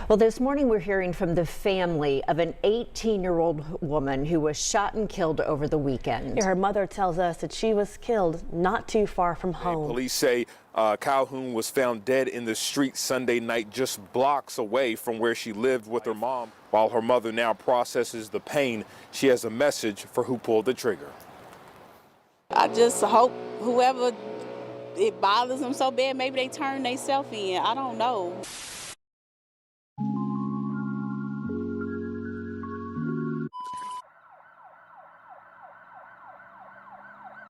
Well, this morning we're hearing from the family of an 18-year-old woman who was shot and killed over the weekend. Her mother tells us that she was killed not too far from home. Police say Calhoun was found dead in the street Sunday night, just blocks away from where she lived with her mom. While her mother now processes the pain, she has a message for who pulled the trigger. I just hope whoever it bothers them so bad, maybe they turn themselves in. I don't know.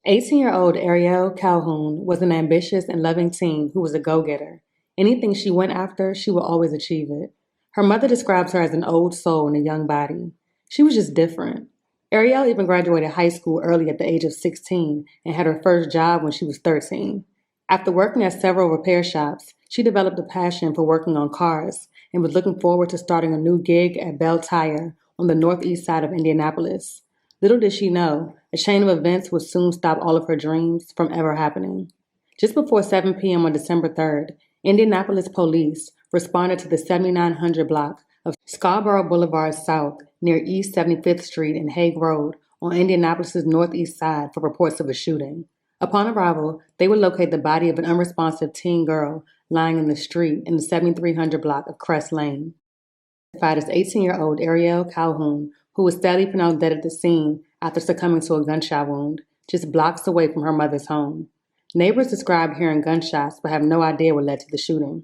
"18-year-old Ariel Calhoun was an ambitious and loving teen who was a go-getter. Anything she went after, she would always achieve it. Her mother describes her as an old soul in a young body. She was just different. Ariel even graduated high school early at the age of 16 and had her first job when she was 13. After working at several repair shops, she developed a passion for working on cars and was looking forward to starting a new gig at Bell Tire on the northeast side of Indianapolis. Little did she know, a chain of events would soon stop all of her dreams from ever happening. Just before 7 p.m. on December 3rd, Indianapolis police responded to the 7900 block of Scarborough Boulevard South near East 75th Street and Hague Road on Indianapolis' northeast side for reports of a shooting. Upon arrival, they would locate the body of an unresponsive teen girl lying in the street in the 7300 block of Crest Lane. Identified as 18-year-old Ariel Calhoun, who was sadly pronounced dead at the scene after succumbing to a gunshot wound, just blocks away from her mother's home. Neighbors described hearing gunshots but have no idea what led to the shooting.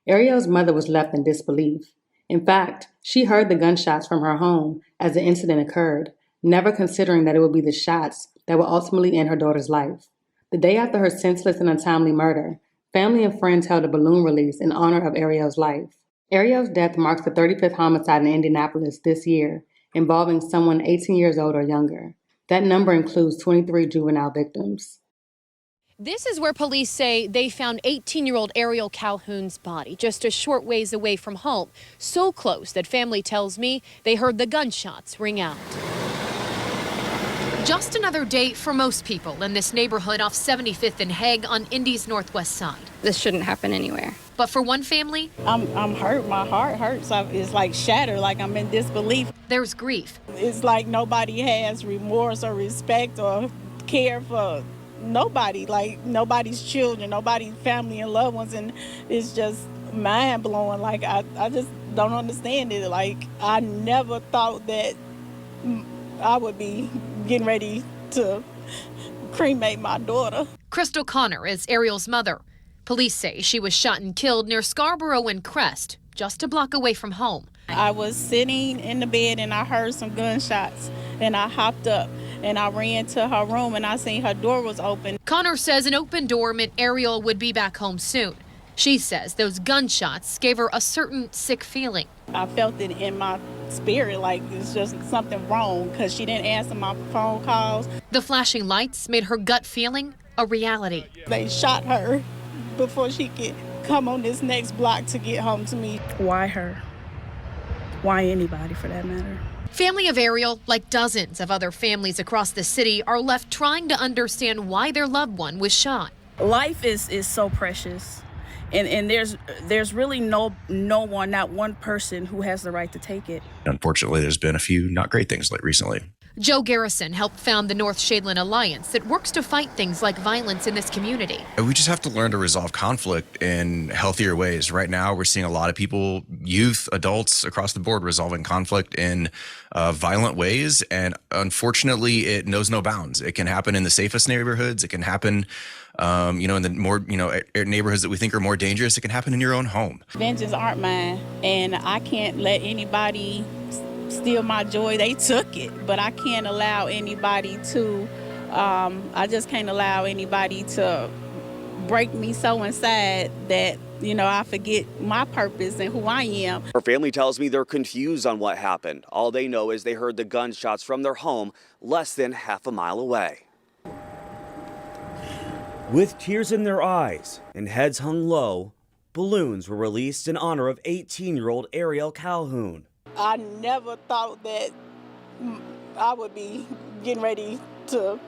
Ariel's mother was left in disbelief. In fact, she heard the gunshots from her home as the incident occurred, never considering that it would be the shots that would ultimately end her daughter's life. The day after her senseless and untimely murder, family and friends held a balloon release in honor of Ariel's life. Ariel's death marks the 35th homicide in Indianapolis this year, involving someone 18 years old or younger. That number includes 23 juvenile victims. This is where police say they found 18-year-old Ariel Calhoun's body just a short ways away from home, so close that family tells me they heard the gunshots ring out. Just another day for most people in this neighborhood off 75th and Hague on Indy's northwest side. This shouldn't happen anywhere. But for one family, I'm hurt. My heart hurts. It's like shattered, like I'm in disbelief. There's grief. It's like nobody has remorse or respect or care for nobody, like nobody's children, nobody's family and loved ones. And it's just mind blowing. Like I just don't understand it. Like I never thought that I would be getting ready to cremate my daughter. Crystal Connor is Ariel's mother. Police say she was shot and killed near Scarborough and Crest, just a block away from home. I was sitting in the bed and I heard some gunshots and I hopped up and I ran to her room and I seen her door was open. Connor says an open door meant Ariel would be back home soon. She says those gunshots gave her a certain sick feeling. I felt it in my spirit, like it's just something wrong because she didn't answer my phone calls. The flashing lights made her gut feeling a reality. They shot her before she could come on this next block to get home to me. Why her? Why anybody for that matter? Family of Ariel, like dozens of other families across the city, are left trying to understand why their loved one was shot. Life is so precious. And there's really no one, not one person who has the right to take it. Unfortunately, there's been a few not great things recently. Joe Garrison helped found the North Shadeland Alliance that works to fight things like violence in this community. We just have to learn to resolve conflict in healthier ways. Right now, we're seeing a lot of people, youth, adults across the board, resolving conflict in violent ways. And unfortunately, it knows no bounds. It can happen in the safest neighborhoods. It can happen in the more, neighborhoods that we think are more dangerous. It can happen in your own home. Vengeance aren't mine, and I can't let anybody steal my joy. They took it, but I can't allow anybody to, I just can't allow anybody to break me so inside that, I forget my purpose and who I am. Her family tells me they're confused on what happened. All they know is they heard the gunshots from their home less than half a mile away. With tears in their eyes and heads hung low, balloons were released in honor of 18-year-old Ariel Calhoun. I never thought that I would be getting ready to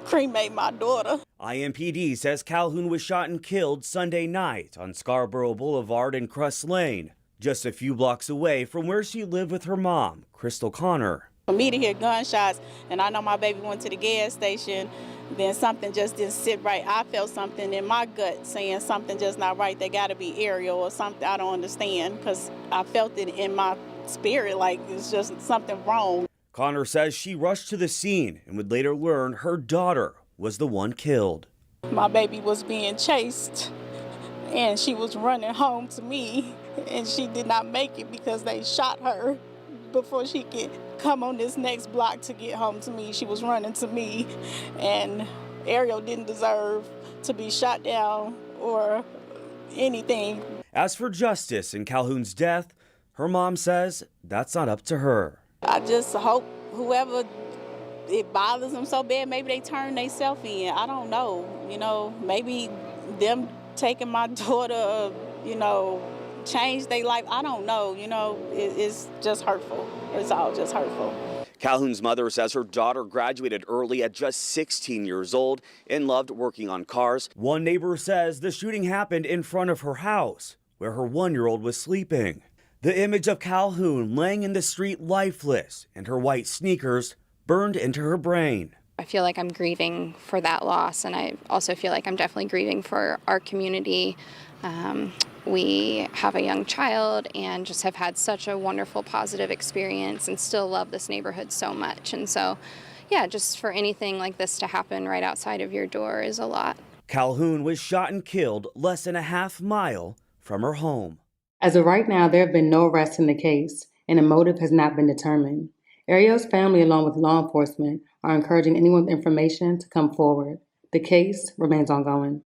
cremate my daughter. IMPD says Calhoun was shot and killed Sunday night on Scarborough Boulevard and Crest Lane, just a few blocks away from where she lived with her mom, Crystal Connor. For me to hear gunshots, and I know my baby went to the gas station, then something just didn't sit right. I felt something in my gut saying something just not right. They got to be Ariel or something. I don't understand, because I felt it in my spirit like it's just something wrong. Connor says she rushed to the scene and would later learn her daughter was the one killed. My baby was being chased, and she was running home to me, and she did not make it because they shot her before she could come on this next block to get home to me. She was running to me, and Ariel didn't deserve to be shot down or anything. As for justice in Calhoun's death, her mom says that's not up to her. I just hope whoever it bothers them so bad, maybe they turn themselves in. I don't know. Maybe them taking my daughter, change their life. I don't know. It's just hurtful. It's all just hurtful. Calhoun's mother says her daughter graduated early at just 16 years old and loved working on cars. One neighbor says the shooting happened in front of her house, where her 1-year-old was sleeping. The image of Calhoun laying in the street lifeless and her white sneakers burned into her brain. I feel like I'm grieving for that loss, and I also feel like I'm definitely grieving for our community. We have a young child and just have had such a wonderful, positive experience and still love this neighborhood so much. And so, yeah, just for anything like this to happen right outside of your door is a lot. Calhoun was shot and killed less than a half mile from her home. As of right now, there have been no arrests in the case, and a motive has not been determined. Ariel's family, along with law enforcement, are encouraging anyone with information to come forward. The case remains ongoing.